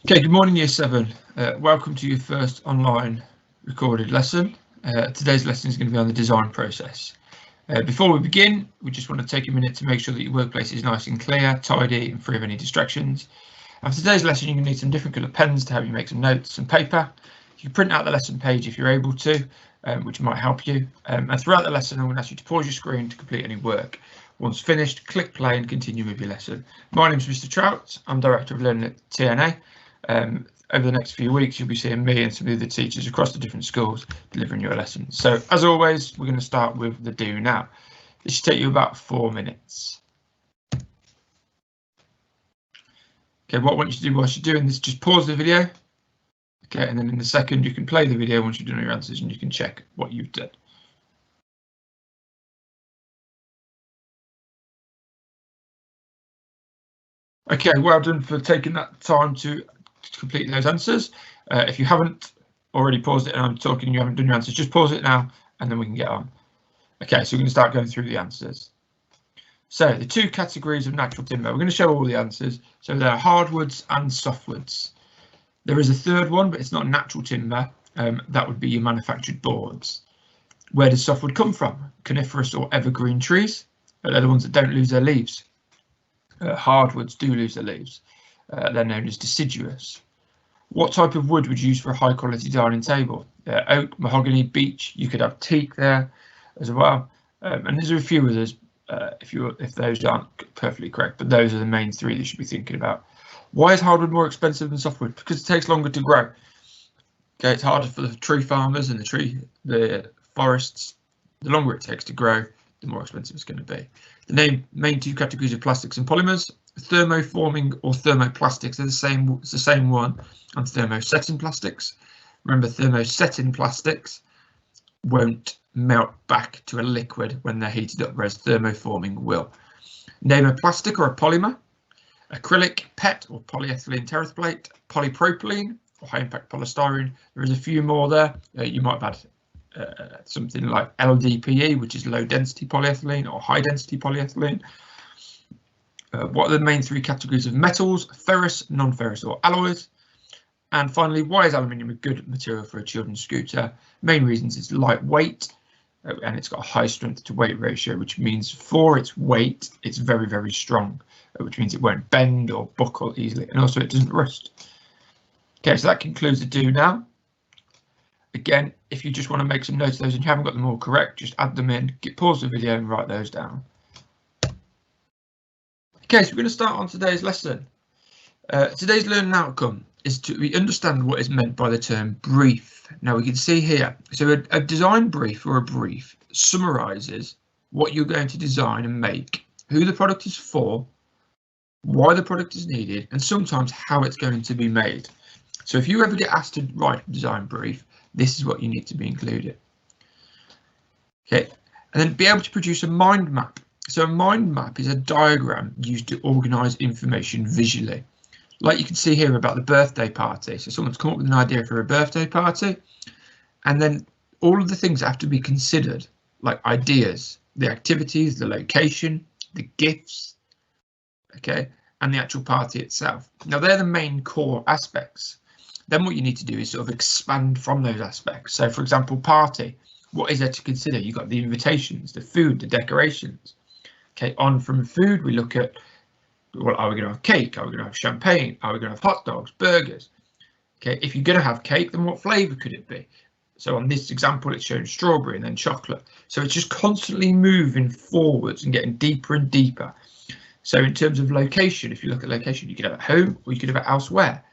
Okay, good morning, Year 7. Welcome to your first online recorded lesson. Today's lesson is going to be on the design process. Before we begin, we just want to take a minute to make sure that your workplace is nice and clear, tidy and free of any distractions. And for today's lesson, you're going to need some different colour pens to help you make some notes and paper. You can print out the lesson page if you're able to, which might help you. And throughout the lesson, I'm going to ask you to pause your screen to complete any work. Once finished, click play and continue with your lesson. My name is Mr. Trout. I'm Director of Learning at TNA. Over the next few weeks, you'll be seeing me and some of the teachers across the different schools delivering your lessons. So as always, we're going to start with the do now. This should take you about 4 minutes. Okay, what I want you to do whilst you're doing this, just pause the video. Okay, and then in a second, you can play the video once you've done your answers and you can check what you've done. Okay, well done for taking that time to complete those answers. If you haven't already paused it and I'm talking and you haven't done your answers, just pause it now and then we can get on. Okay, so we're going to start going through the answers. So the two categories of natural timber, we're going to show all the answers. So there are hardwoods and softwoods. There is a third one, but it's not natural timber. That would be your manufactured boards. Where does softwood come from? Coniferous or evergreen trees. They're the ones that don't lose their leaves. Hardwoods do lose their leaves. They're known as deciduous. What type of wood would you use for a high quality dining table? Oak, mahogany, beech. You could have teak there as well. And there's a few others if those aren't perfectly correct, but those are the main three that you should be thinking about. Why is hardwood more expensive than softwood? Because it takes longer to grow. Okay, it's harder for the tree farmers and the forests. The longer it takes to grow, the more expensive it's going to be. The main two categories of plastics and polymers, thermoforming or thermoplastics, they're it's the same one, and thermosetting plastics. Remember, thermosetting plastics won't melt back to a liquid when they're heated up, whereas thermoforming will. Name a plastic or a polymer. Acrylic, PET or polyethylene terephthalate, polypropylene or high impact polystyrene. There is a few more there. You might have had something like LDPE, which is low density polyethylene, or high density polyethylene. What are the main three categories of metals? Ferrous, non-ferrous or alloys. And finally, why is aluminium a good material for a children's scooter? Main reasons: it's lightweight and it's got a high strength to weight ratio, which means for its weight, it's very, very strong, which means it won't bend or buckle easily, and also it doesn't rust. Okay, so that concludes the do now. Again, if you just want to make some notes of those and you haven't got them all correct, just add them in, pause the video and write those down. Okay, so we're going to start on today's lesson. Today's learning outcome is to understand what is meant by the term brief. Now we can see here, so a design brief or a brief summarises what you're going to design and make, who the product is for, why the product is needed, and sometimes how it's going to be made. So if you ever get asked to write a design brief, this is what you need to be included. Okay, and then be able to produce a mind map. So a mind map is a diagram used to organise information visually. Like you can see here about the birthday party. So someone's come up with an idea for a birthday party, and then all of the things that have to be considered, like ideas, the activities, the location, the gifts, okay, and the actual party itself. Now they're the main core aspects. Then what you need to do is sort of expand from those aspects. So for example, party, what is there to consider? You've got the invitations, the food, the decorations. Okay, on from food, we look at, well, are we going to have cake? Are we going to have champagne? Are we going to have hot dogs, burgers? Okay, if you're going to have cake, then what flavour could it be? So on this example, it's showing strawberry and then chocolate. So it's just constantly moving forwards and getting deeper and deeper. So in terms of location, if you look at location, you could have it at home or you could have it elsewhere.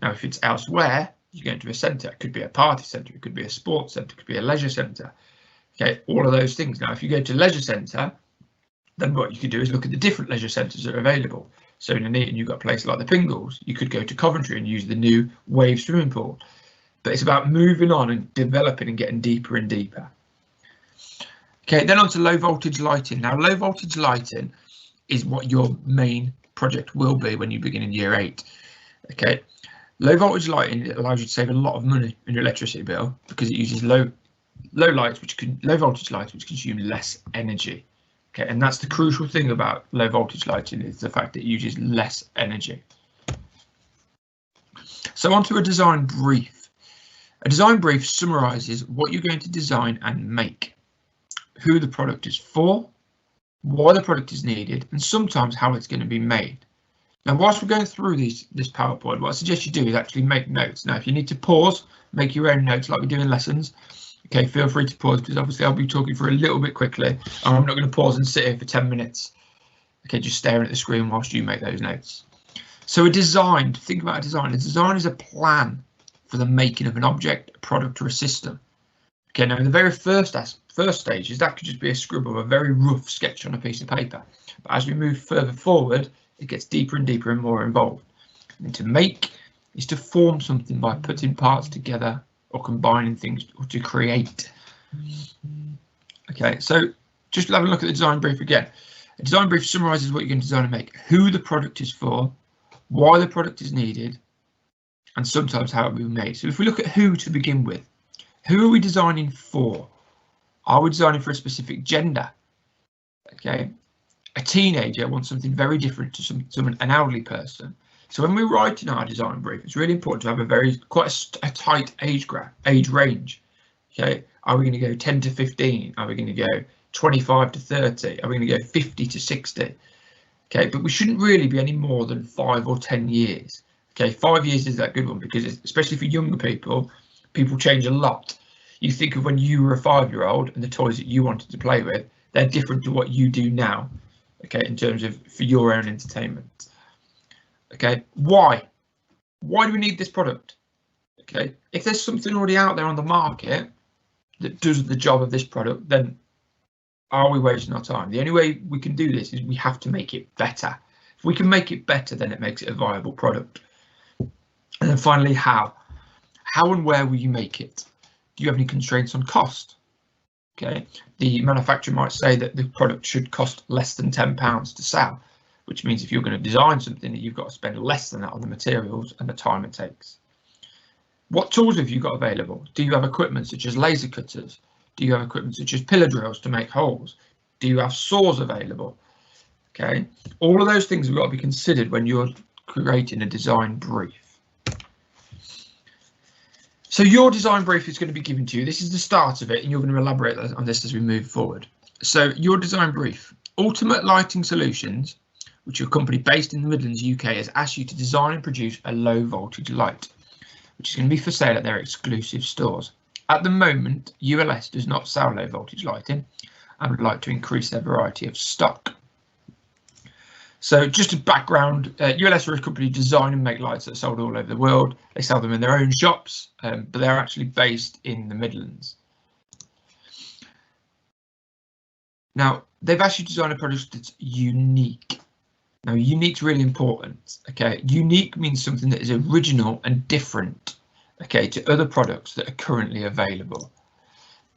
Now, if it's elsewhere, you go into a centre. It could be a party centre, it could be a sports centre, it could be a leisure centre. Okay, all of those things. Now, if you go to leisure centre, then what you could do is look at the different leisure centres that are available. So in Nuneaton, you've got places like the Pingles. You could go to Coventry and use the new Wave swimming pool. But it's about moving on and developing and getting deeper and deeper. Okay, then on to low voltage lighting. Now, low voltage lighting is what your main project will be when you begin in year 8. Okay, low voltage lighting allows you to save a lot of money in your electricity bill because it uses low voltage lights which consume less energy. Okay, and that's the crucial thing about low voltage lighting, is the fact that it uses less energy. So onto a design brief. A design brief summarises what you're going to design and make, who the product is for, why the product is needed, and sometimes how it's going to be made. Now, whilst we're going through this PowerPoint, what I suggest you do is actually make notes. Now, if you need to pause, make your own notes like we do in lessons. Okay, feel free to pause, because obviously I'll be talking for a little bit quickly, and I'm not going to pause and sit here for 10 minutes. Okay, just staring at the screen whilst you make those notes. So a design, think about a design. A design is a plan for the making of an object, a product, or a system. Okay, now in the very first stages, that could just be a scribble, a very rough sketch on a piece of paper. But as we move further forward, it gets deeper and deeper and more involved. And to make is to form something by putting parts together or combining things, or to create. Okay, so just have a look at the design brief again. A design brief summarises what you're going to design and make, who the product is for, why the product is needed, and sometimes how it will be made. So if we look at who to begin with, who are we designing for? Are we designing for a specific gender? Okay, a teenager wants something very different to an elderly person. So when we're writing our design brief, it's really important to have quite a tight age range. Okay, are we going to go 10 to 15? Are we going to go 25 to 30? Are we going to go 50 to 60? Okay, but we shouldn't really be any more than 5 or 10 years. Okay, 5 years is that good one, because especially for younger people, people change a lot. You think of when you were a 5-year-old and the toys that you wanted to play with, they're different to what you do now. Okay, in terms of for your own entertainment. Okay, why do we need this product? Okay, if there's something already out there on the market that does the job of this product, then are we wasting our time? The only way we can do this is we have to make it better. If we can make it better, then it makes it a viable product. And then finally, how and where will you make it? Do you have any constraints on cost? Okay, the manufacturer might say that the product should cost less than £10 to sell, which means if you're going to design something, that you've got to spend less than that on the materials and the time it takes. What tools have you got available? Do you have equipment such as laser cutters? Do you have equipment such as pillar drills to make holes? Do you have saws available? Okay, all of those things have got to be considered when you're creating a design brief. So your design brief is going to be given to you. This is the start of it, and you're going to elaborate on this as we move forward. So your design brief. Ultimate Lighting Solutions, which is a company based in the Midlands, UK, has asked you to design and produce a low voltage light, which is going to be for sale at their exclusive stores. At the moment, ULS does not sell low voltage lighting and would like to increase their variety of stock. So just a background, ULS are a company who design and make lights that are sold all over the world. They sell them in their own shops, but they're actually based in the Midlands. Now, they've actually designed a product that's unique. Now, unique is really important. Okay, unique means something that is original and different, okay, to other products that are currently available.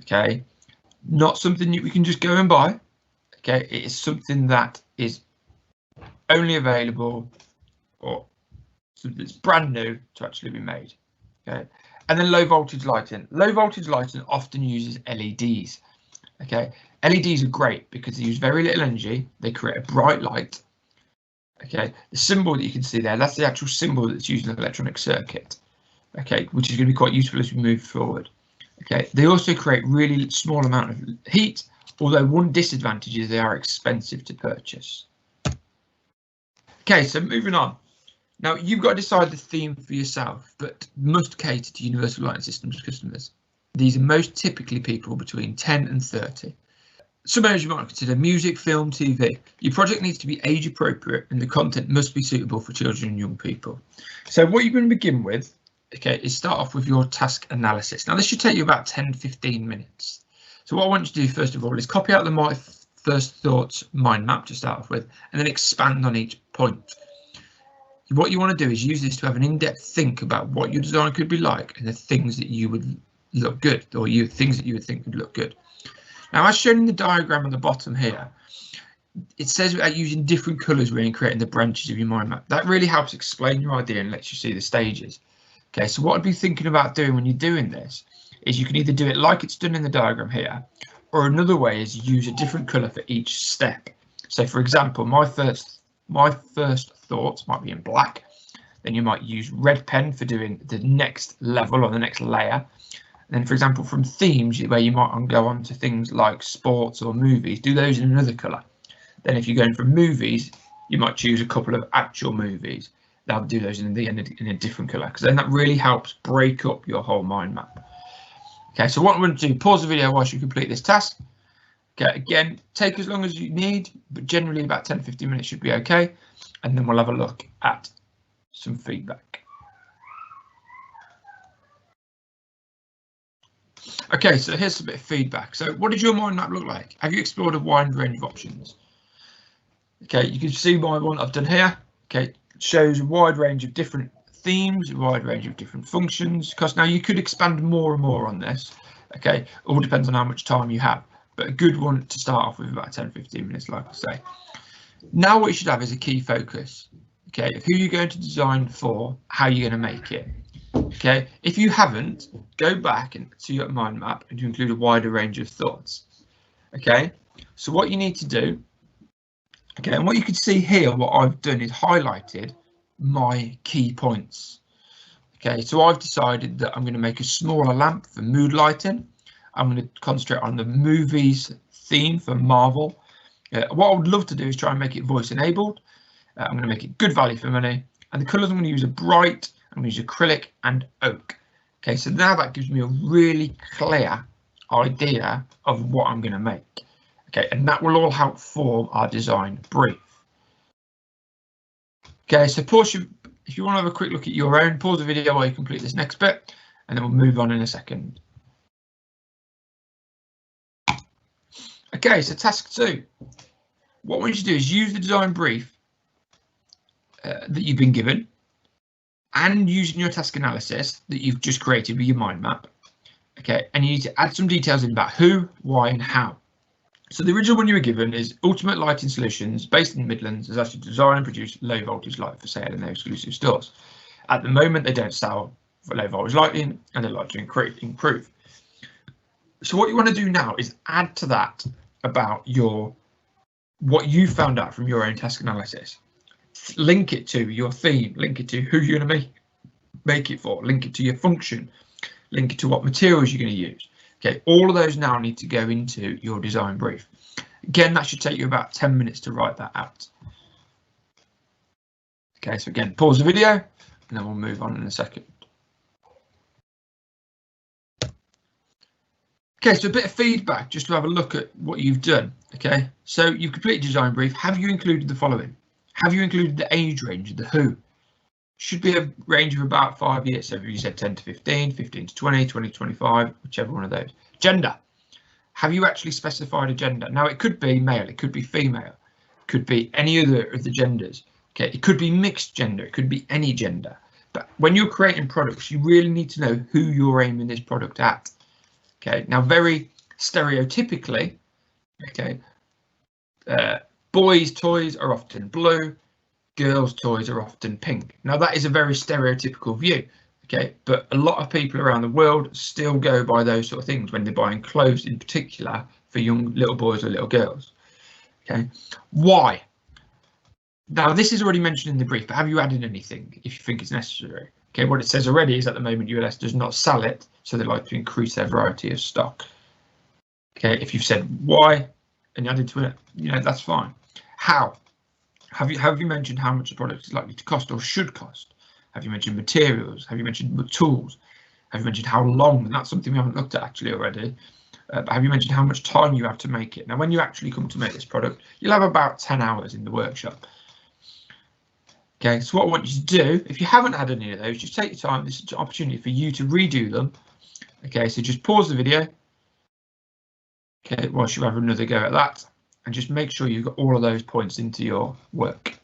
Okay, not something that we can just go and buy. Okay, it is something that is only available, or something that's brand new to actually be made. Okay, and then low voltage lighting. Low voltage lighting often uses LEDs. Okay, LEDs are great because they use very little energy. They create a bright light. Okay, the symbol that you can see there, that's the actual symbol that's used in an electronic circuit. Okay, which is going to be quite useful as we move forward. Okay, they also create really small amount of heat, although one disadvantage is they are expensive to purchase. Okay, so moving on. Now you've got to decide the theme for yourself, but must cater to Universal Lighting Systems customers. These are most typically people between 10 and 30. Some areas you might consider: music, film, TV. Your project needs to be age appropriate and the content must be suitable for children and young people. So what you're going to begin with, okay, is start off with your task analysis. Now this should take you about 10-15 minutes. So what I want you to do first of all is copy out the My First Thoughts mind map to start off with, and then expand on each point. What you want to do is use this to have an in-depth think about what your design could be like and the things that you would look good, or things that you would think would look good. Now, as shown in the diagram on the bottom here, it says about using different colours when you're creating the branches of your mind map. That really helps explain your idea and lets you see the stages. Okay, so what I'd be thinking about doing when you're doing this is you can either do it like it's done in the diagram here, or another way is use a different colour for each step. So for example, my first thoughts might be in black, then you might use red pen for doing the next level or the next layer. And then, for example, from themes, where you might go on to things like sports or movies, do those in another colour. Then if you're going from movies, you might choose a couple of actual movies. They'll do those in a different colour, because then that really helps break up your whole mind map. Okay, so what I'm going to do, pause the video whilst you complete this task. Okay, again, take as long as you need, but generally about 10-15 minutes should be okay. And then we'll have a look at some feedback. Okay, so here's a bit of feedback. So what did your mind map look like? Have you explored a wide range of options? Okay, you can see my one I've done here. Okay, it shows a wide range of different themes, a wide range of different functions. Because now you could expand more and more on this. Okay, all depends on how much time you have. But a good one to start off with, about 10-15 minutes, like I say. Now what you should have is a key focus. Okay, of who you're going to design for, how you're going to make it. Okay, if you haven't, go back to your mind map and to include a wider range of thoughts. Okay, so what you need to do, okay, and what you can see here, what I've done is highlighted my key points. Okay, so I've decided that I'm going to make a smaller lamp for mood lighting. I'm going to concentrate on the movies theme for Marvel. What I would love to do is try and make it voice enabled. I'm going to make it good value for money, and the colours I'm going to use are bright. I'm going to use acrylic and oak. Okay, so now that gives me a really clear idea of what I'm going to make. Okay, and that will all help form our design brief. Okay, so if you want to have a quick look at your own, pause the video while you complete this next bit, and then we'll move on in a second. Okay, so task 2. What I want you to do is use the design brief that you've been given, and using your task analysis that you've just created with your mind map. Okay, and you need to add some details in about who, why, and how. So the original one you were given is Ultimate Lighting Solutions, based in the Midlands, has actually design and produce low voltage light for sale in their exclusive stores. At the moment, they don't sell for low voltage lighting, and they'd like to improve. So what you want to do now is add to that about what you found out from your own task analysis. Link it to your theme, link it to who you're going to make it for, link it to your function, link it to what materials you're going to use. Okay, all of those now need to go into your design brief. Again, that should take you about 10 minutes to write that out. Okay, so again, pause the video and then we'll move on in a second. Okay, so a bit of feedback just to have a look at what you've done. Okay, so you've completed design brief. Have you included the following? Have you included the age range, the who? Should be a range of about 5 years. So if you said 10 to 15, 15 to 20, 20 to 25, whichever one of those. Gender. Have you actually specified a gender? Now it could be male, it could be female, it could be any other of the genders. Okay, it could be mixed gender, it could be any gender. But when you're creating products, you really need to know who you're aiming this product at. Okay, now very stereotypically, okay, boys' toys are often blue, girls' toys are often pink. Now that is a very stereotypical view, okay, but a lot of people around the world still go by those sort of things when they're buying clothes, in particular for young little boys or little girls. Okay, why? Now this is already mentioned in the brief, but have you added anything if you think it's necessary? Okay, what it says already is at the moment ULS does not sell it, so they like to increase their variety of stock. Okay, if you've said why and you added to it, you know, that's fine. How? Have you mentioned how much the product is likely to cost or should cost? Have you mentioned materials? Have you mentioned tools? Have you mentioned how long? And that's something we haven't looked at actually already. But have you mentioned how much time you have to make it? Now, when you actually come to make this product, you'll have about 10 hours in the workshop. Okay, so what I want you to do, if you haven't had any of those, just take your time. This is an opportunity for you to redo them. Okay, so just pause the video. Okay, whilst you have another go at that, and just make sure you've got all of those points into your work.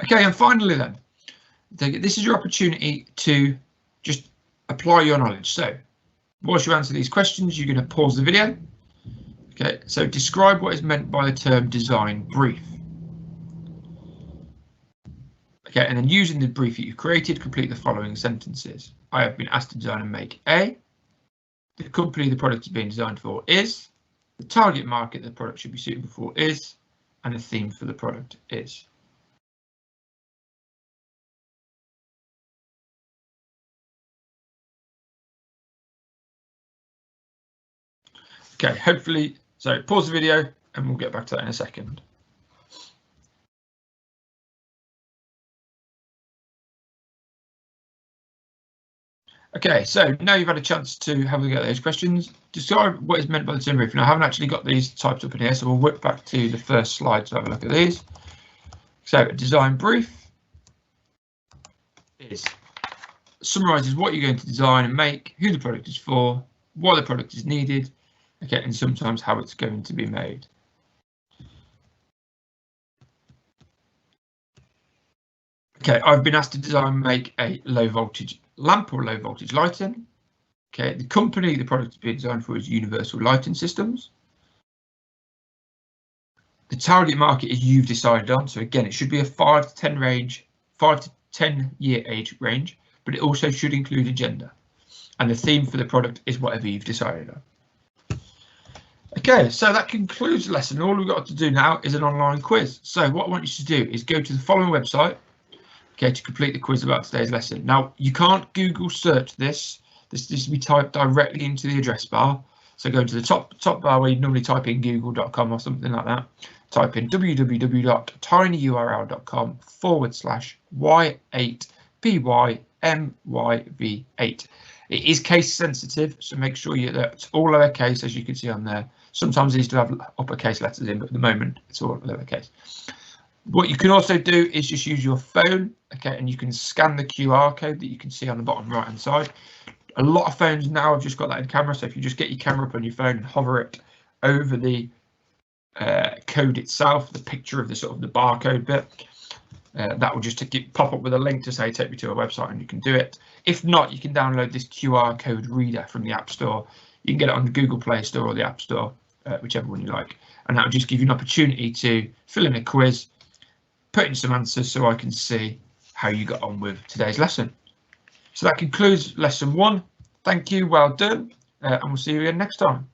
Okay, and finally then, this is your opportunity to just apply your knowledge. So whilst you answer these questions, you're going to pause the video. Okay, so describe what is meant by the term design brief. Okay, and then using the brief that you've created, complete the following sentences. I have been asked to design and make A. The company the product is being designed for is. The target market the product should be suitable for is. And the theme for the product is. Okay, hopefully, so pause the video and we'll get back to that in a second. Okay, so now you've had a chance to have a look at those questions. Describe what is meant by the term brief. Now, I haven't actually got these typed up in here, so we'll whip back to the first slide to have a look at these. So a design brief summarises what you're going to design and make, who the product is for, why the product is needed, okay, and sometimes how it's going to be made. Okay, I've been asked to design and make a low voltage lamp or low voltage lighting. Okay, the company the product is being designed for is Universal Lighting Systems. The target market is you've decided on, so again, it should be a 5 to 10 year age range, but it also should include a gender. And the theme for the product is whatever you've decided on. Okay, so that concludes the lesson. All we've got to do now is an online quiz. So what I want you to do is go to the following website, okay, to complete the quiz about today's lesson. Now, you can't Google search this. This needs to be typed directly into the address bar. So go to the top bar where you normally type in google.com or something like that. Type in www.tinyurl.com/y8pymyv8. It is case sensitive, so make sure that's all lowercase, as you can see on there. Sometimes it needs to have uppercase letters in, but at the moment it's all lowercase. What you can also do is just use your phone, okay, and you can scan the QR code that you can see on the bottom right hand side. A lot of phones now have just got that in camera, so if you just get your camera up on your phone and hover it over the code itself, the picture of the sort of the barcode bit, that will just pop up with a link to say take me to a website, and you can do it. If not, you can download this QR code reader from the App Store. You can get it on the Google Play Store or the App Store, whichever one you like, and that will just give you an opportunity to fill in a quiz, put in some answers so I can see how you got on with today's lesson. So that concludes lesson 1. Thank you, well done, and we'll see you again next time.